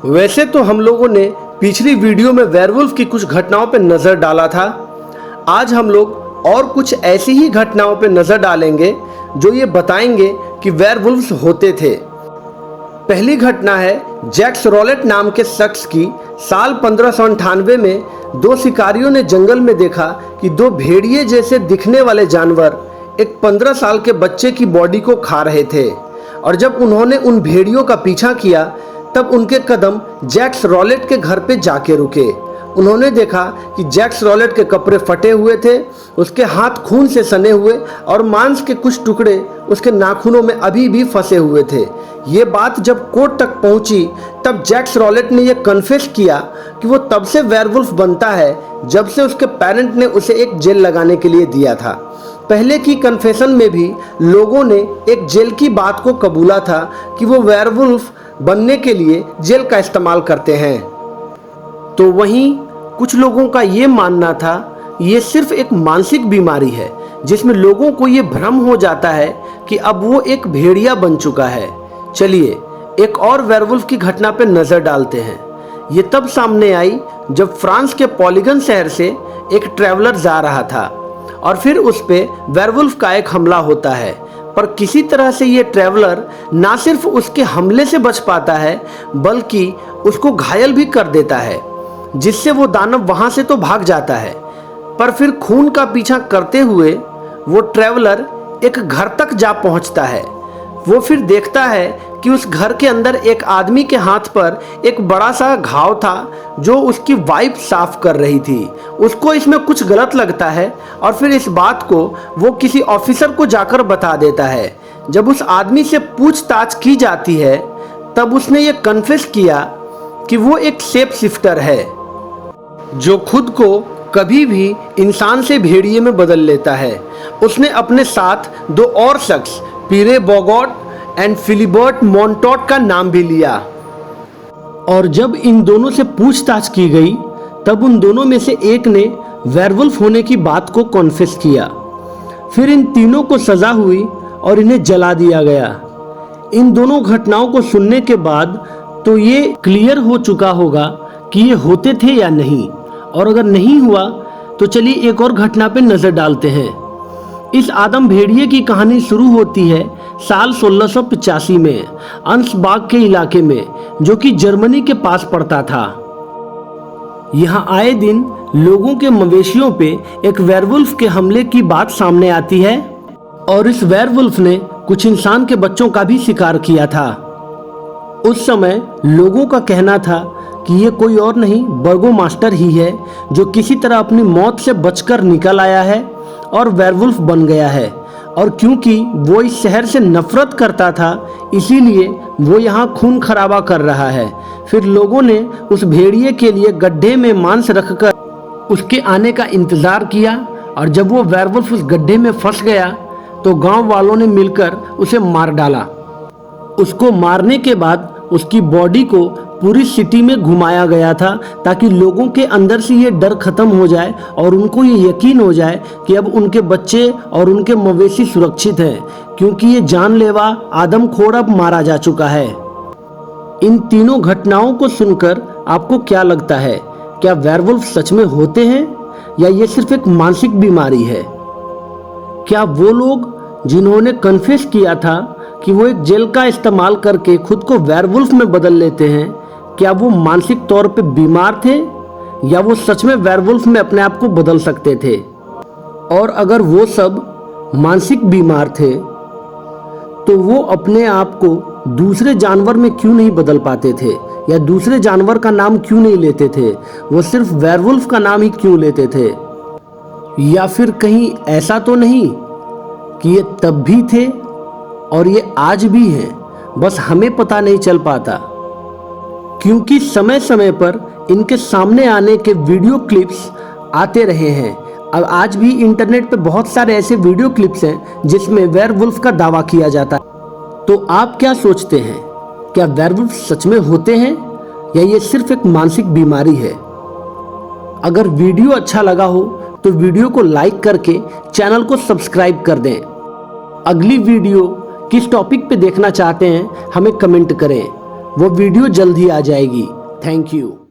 वैसे तो हम लोगों ने पिछली वीडियो में वेयरवुल्फ की कुछ घटनाओं पर नज़र डाला था। आज हम लोग और कुछ ऐसी ही घटनाओं पर नज़र डालेंगे जो ये बताएंगे कि वेयरवुल्व्स होते थे। पहली घटना है जैक्स रॉलेट नाम के शख्स की। साल 1598 में दो शिकारियों ने जंगल में देखा कि दो भेड़िए जैसे दिखने वाले जानवर एक 15 साल के बच्चे की बॉडी को खा रहे थे, और जब उन्होंने उन भेड़ियों का पीछा किया तब उनके कदम जैक्स रॉलेट के घर पे जाके रुके। उन्होंने देखा कि जैक्स रॉलेट के कपड़े फटे हुए थे, उसके हाथ खून से सने हुए और मांस के कुछ टुकड़े उसके नाखूनों में अभी भी फंसे हुए थे। ये बात जब कोर्ट तक पहुंची तब जैक्स रॉलेट ने यह कन्फेस किया कि वो तब से वेयरवुल्फ बनता है जब से उसके पेरेंट ने उसे एक जेल लगाने के लिए दिया था। पहले की कन्फेशन में भी लोगों ने एक जेल की बात को कबूला था कि वो वेयरवुल्फ बनने के लिए जेल का इस्तेमाल करते हैं। तो वहीं कुछ लोगों का ये मानना था ये सिर्फ एक मानसिक बीमारी है जिसमें लोगों को ये भ्रम हो जाता है कि अब वो एक भेड़िया बन चुका है। चलिए एक और वेयरवुल्फ की घटना पर नज़र डालते हैं। ये तब सामने आई जब फ्रांस के पॉलीगन शहर से एक ट्रैवलर जा रहा था और फिर उस पे वेयरवुल्फ का एक हमला होता है, पर किसी तरह से ये ट्रैवलर ना सिर्फ उसके हमले से बच पाता है बल्कि उसको घायल भी कर देता है, जिससे वो दानव वहां से तो भाग जाता है, पर फिर खून का पीछा करते हुए वो ट्रैवलर एक घर तक जा पहुंचता है। वो फिर देखता है कि उस घर के अंदर एक आदमी के हाथ पर एक बड़ा सा घाव था जो उसकी वाइफ साफ कर रही थी। उसको इसमें कुछ गलत लगता है और फिर इस बात को वो किसी ऑफिसर को जाकर बता देता है। जब उस आदमी से पूछताछ की जाती है तब उसने ये कन्फेस किया कि वो एक शेप शिफ्टर है जो खुद को कभी भी इंसान से भेड़िए में बदल लेता है। उसने अपने साथ दो और शख्स पीरे बोगॉट एंड फिलिबर्ट मॉन्टॉट का नाम भी लिया, और जब इन दोनों से पूछताछ की गई तब उन दोनों में से एक ने वेयरवुल्फ होने की बात को कॉन्फेस किया। फिर इन तीनों को सजा हुई और इन्हें जला दिया गया। इन दोनों घटनाओं को सुनने के बाद तो ये क्लियर हो चुका होगा कि ये होते थे या नहीं, और अगर नहीं हुआ तो चलिए एक और घटना पे नजर डालते हैं। इस आदम भेड़िए की कहानी शुरू होती है साल 1685 में अंसबाग के इलाके में, जो कि जर्मनी के पास पड़ता था। यहाँ आए दिन लोगों के मवेशियों पे एक वेयरवुल्फ के हमले की बात सामने आती है, और इस वेयरवुल्फ ने कुछ इंसान के बच्चों का भी शिकार किया था। उस समय लोगों का कहना था कि ये कोई और नहीं बर्गो मास्टर ही है जो किसी तरह अपनी मौत से बचकर निकल आया है और वेयरवुल्फ बन गया है, और क्योंकि वो इस शहर से नफरत करता था इसीलिए वो यहाँ खून खराबा कर रहा है। फिर लोगों ने उस भेड़िए के लिए गड्ढे में मांस रखकर उसके आने का इंतजार किया, और जब वो वेयरवुल्फ उस गड्ढे में फंस गया तो गांव वालों ने मिलकर उसे मार डाला। उसको मारने के बाद उसकी बॉडी को पूरी सिटी में घुमाया गया था ताकि लोगों के अंदर से ये डर खत्म हो जाए और उनको ये यकीन हो जाए कि अब उनके बच्चे और उनके मवेशी सुरक्षित हैं, क्योंकि ये जानलेवा आदमखोर अब मारा जा चुका है। इन तीनों घटनाओं को सुनकर आपको क्या लगता है? क्या वेयरवुल्फ सच में होते हैं या ये सिर्फ एक मानसिक बीमारी है? क्या वो लोग जिन्होंने कन्फेस किया था कि वो एक जेल का इस्तेमाल करके खुद को वेयरवुल्फ में बदल लेते हैं, क्या वो मानसिक तौर पे बीमार थे या वो सच में वेयरवुल्फ में अपने आप को बदल सकते थे? और अगर वो सब मानसिक बीमार थे तो वो अपने आप को दूसरे जानवर में क्यों नहीं बदल पाते थे, या दूसरे जानवर का नाम क्यों नहीं लेते थे? वो सिर्फ वेयरवुल्फ का नाम ही क्यों लेते थे? या फिर कहीं ऐसा तो नहीं कि ये तब भी थे और ये आज भी हैं, बस हमें पता नहीं चल पाता? क्योंकि समय समय पर इनके सामने आने के वीडियो क्लिप्स आते रहे हैं। अब आज भी इंटरनेट पे बहुत सारे ऐसे वीडियो क्लिप्स हैं जिसमें वेयरवुल्फ का दावा किया जाता है। तो आप क्या सोचते हैं, क्या वेयरवुल्फ सच में होते हैं या ये सिर्फ एक मानसिक बीमारी है? अगर वीडियो अच्छा लगा हो तो वीडियो को लाइक करके चैनल को सब्सक्राइब कर दें। अगली वीडियो किस टॉपिक पे देखना चाहते हैं हमें कमेंट करें। वो वीडियो जल्द ही आ जाएगी। Thank you.